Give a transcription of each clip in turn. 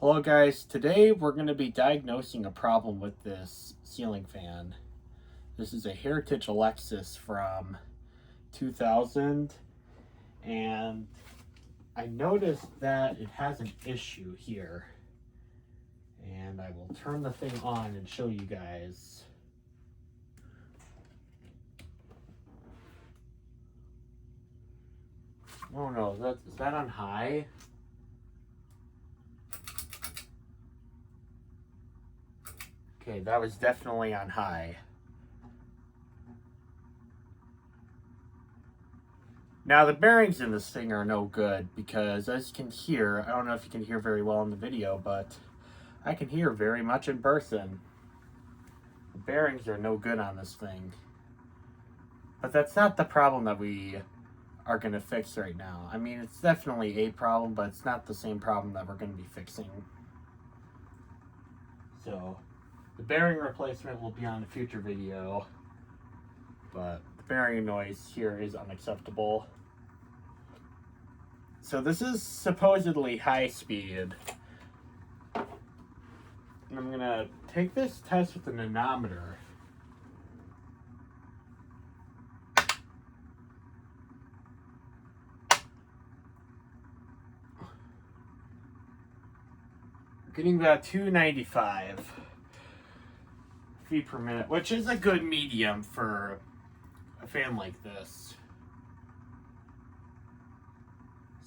Hello guys, today we're going to be diagnosing a problem with this ceiling fan. This is a Herritage Alexis from 2000, and I noticed that it has an issue here. And I will turn the thing on and show you guys. Oh no, is that on high? Okay, that was definitely on high. Now the bearings in this thing are no good because, as you can hear, I don't know if you can hear very well in the video, but I can hear very much in person. The bearings are no good on this thing. But that's not the problem that we are going to fix right now. I mean, it's definitely a problem, but it's not the same problem that we're going to be fixing. So, the bearing replacement will be on a future video, but the bearing noise here is unacceptable. So this is supposedly high speed. And I'm gonna take this test with an anemometer. We're getting about 295 feet per minute, which is a good medium for a fan like this.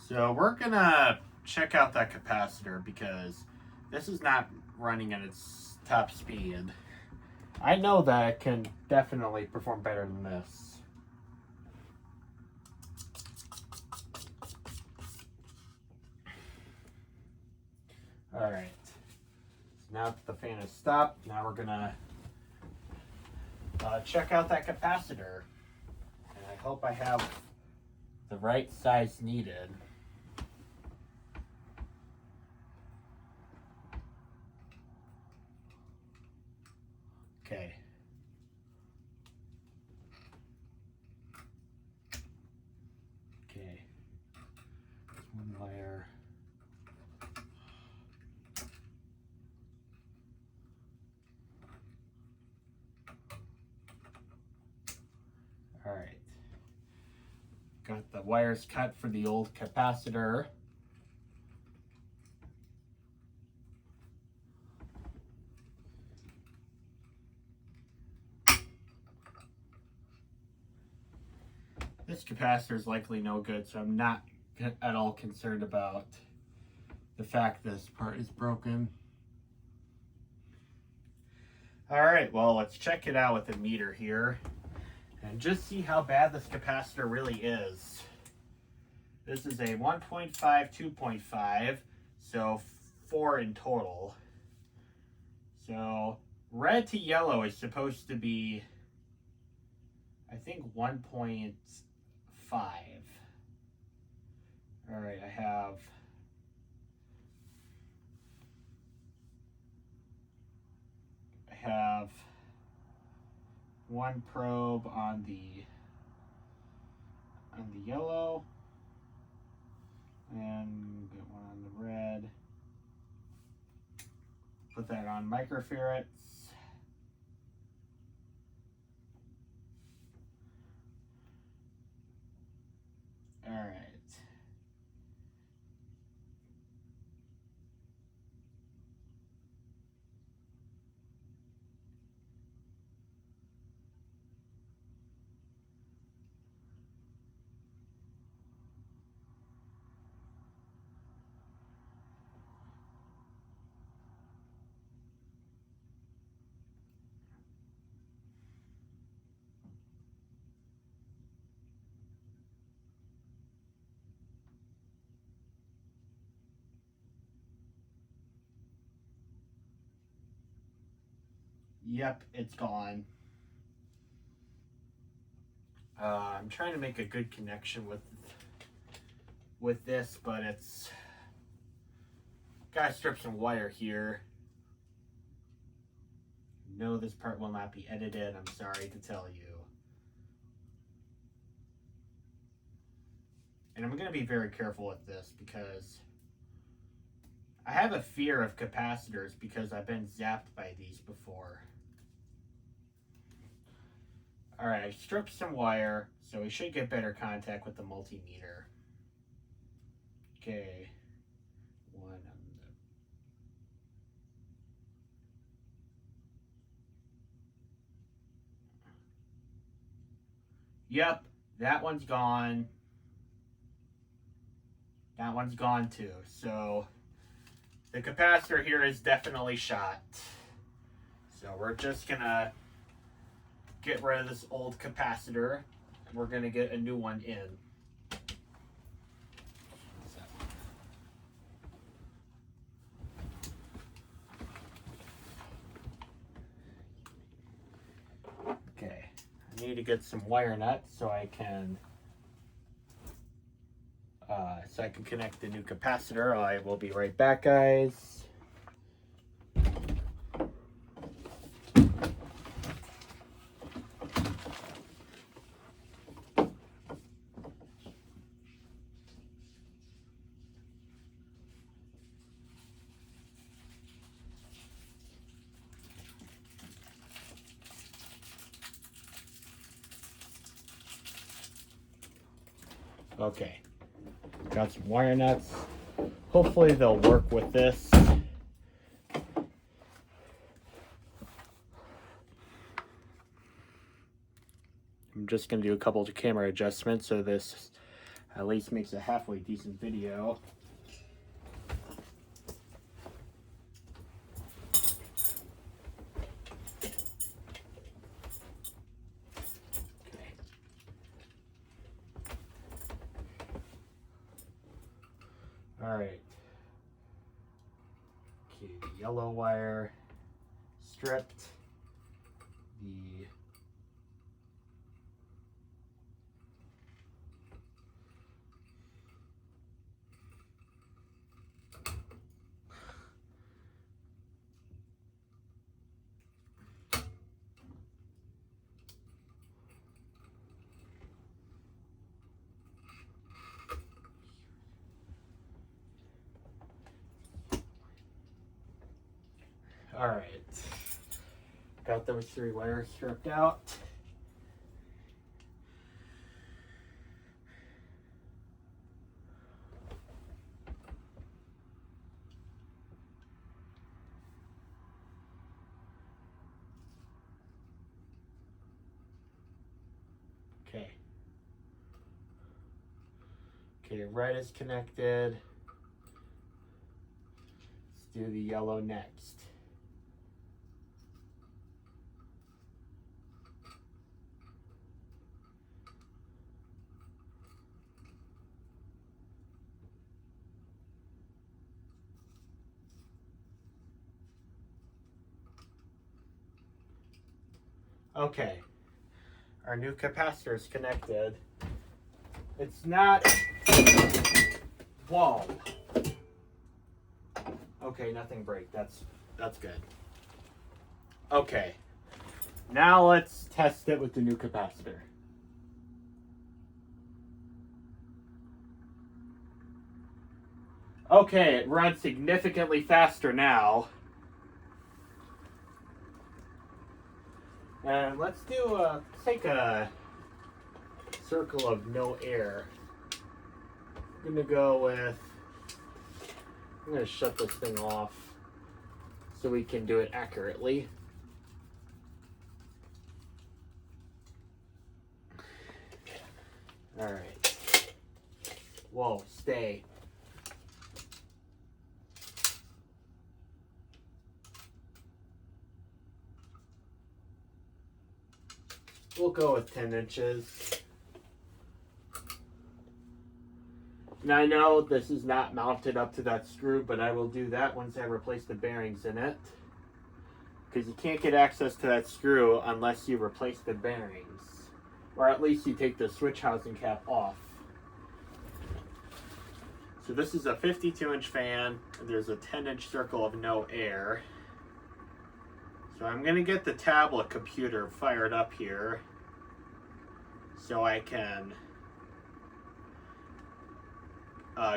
So we're gonna check out that capacitor because this is not running at its top speed. I know that it can definitely perform better than this. Alright, so now that the fan is stopped, now we're gonna check out that capacitor. And I hope I have the right size needed. Okay. Okay. One wire. All right. Got the wires cut for the old capacitor. This capacitor is likely no good, so I'm not at all concerned about the fact this part is broken. All right, well, let's check it out with a meter here and just see how bad this capacitor really is. This is a 1.5, 2.5, so 4 in total. So red to yellow is supposed to be, I think, 1.5. All right, I have one probe on the yellow and get one on the red. Put that on microfarads. All right. Yep, it's gone. I'm trying to make a good connection with this, but it's gotta strip some wire here. No, this part will not be edited, I'm sorry to tell you. And I'm gonna be very careful with this because I have a fear of capacitors because I've been zapped by these before. Alright, I stripped some wire, so we should get better contact with the multimeter. Okay. One on the... Yep, that one's gone. That one's gone too. So the capacitor here is definitely shot. So we're just gonna get rid of this old capacitor and we're gonna get a new one in. Okay, I need to get some wire nuts so I can connect the new capacitor. I will be right back, guys. Okay, got some wire nuts. Hopefully they'll work with this. I'm just going to do a couple of camera adjustments so this at least makes a halfway decent video. Alright. Okay, the yellow wire stripped. The Alright, got those 3 wires stripped out. Okay. Okay, red is connected. Let's do the yellow next. Okay, our new capacitor is connected. It's not, whoa. Okay, nothing break, that's good. Okay, now let's test it with the new capacitor. Okay, it runs significantly faster now. And let's take a circle of no air. I'm gonna go with, I'm gonna shut this thing off so we can do it accurately. All right. Whoa, stay. We'll go with 10 inches. Now I know this is not mounted up to that screw, but I will do that once I replace the bearings in it. Because you can't get access to that screw unless you replace the bearings. Or at least you take the switch housing cap off. So this is a 52-inch fan, and there's a 10-inch circle of no air. So I'm going to get the tablet computer fired up here so I can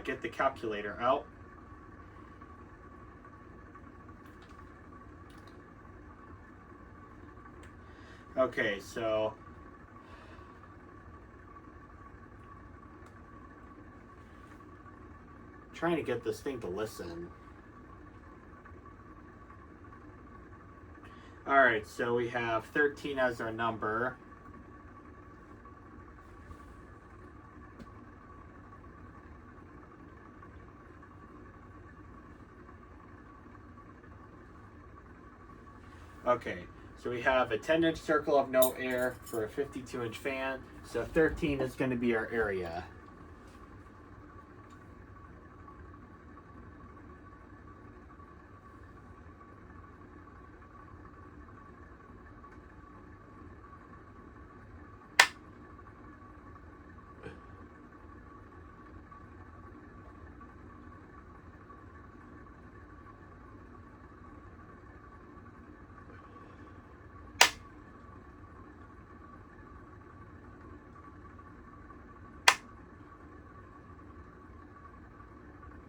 get the calculator out. Okay, so trying to get this thing to listen. Alright, so we have 13 as our number. Okay, so we have a 10-inch circle of no air for a 52-inch fan. So 13 is going to be our area.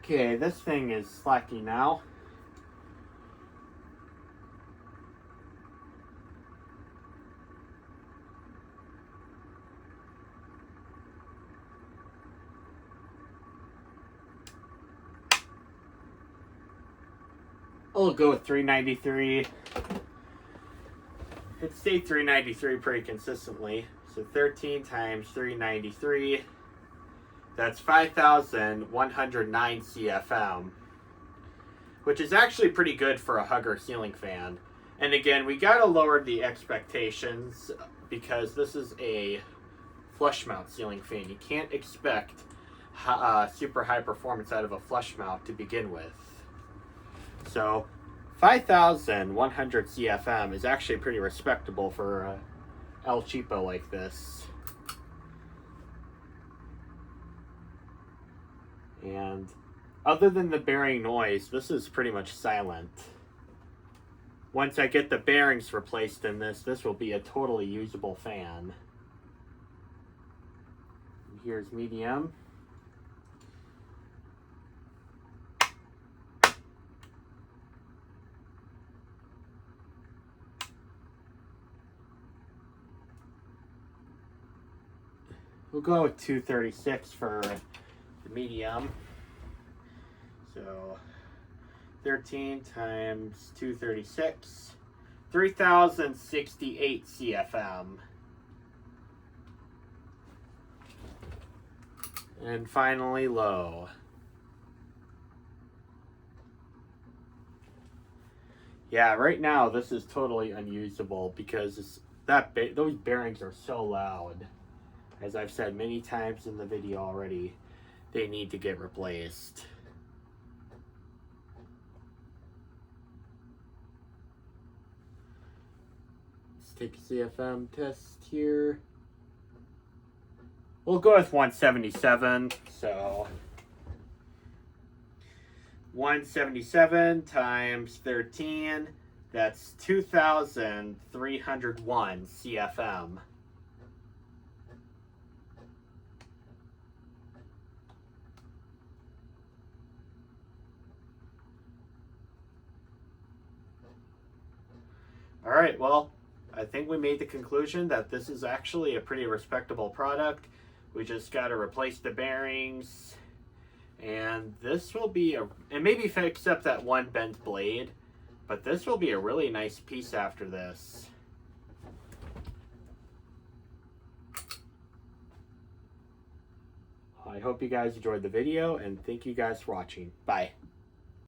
Okay, this thing is slacking now. I'll go with 393. It stayed 393 pretty consistently. So 13 times 393. That's 5,109 CFM, which is actually pretty good for a hugger ceiling fan. And again, we gotta lower the expectations because this is a flush mount ceiling fan. You can't expect super high performance out of a flush mount to begin with. So 5,100 CFM is actually pretty respectable for a El Cheapo like this. And other than the bearing noise, this is pretty much silent. Once I get the bearings replaced in this, this will be a totally usable fan. Here's medium. We'll go with 236 for the medium. So 13 times 236, 3,068 CFM. And finally low. Yeah, right now this is totally unusable because those bearings are so loud. As I've said many times in the video already, they need to get replaced. Let's take a CFM test here. We'll go with 177. So 177 times 13, that's 2,301 CFM. All right, well, I think we made the conclusion that this is actually a pretty respectable product. We just got to replace the bearings, and this will be and maybe fix up that one bent blade, but this will be a really nice piece after this. I hope you guys enjoyed the video, and thank you guys for watching. Bye.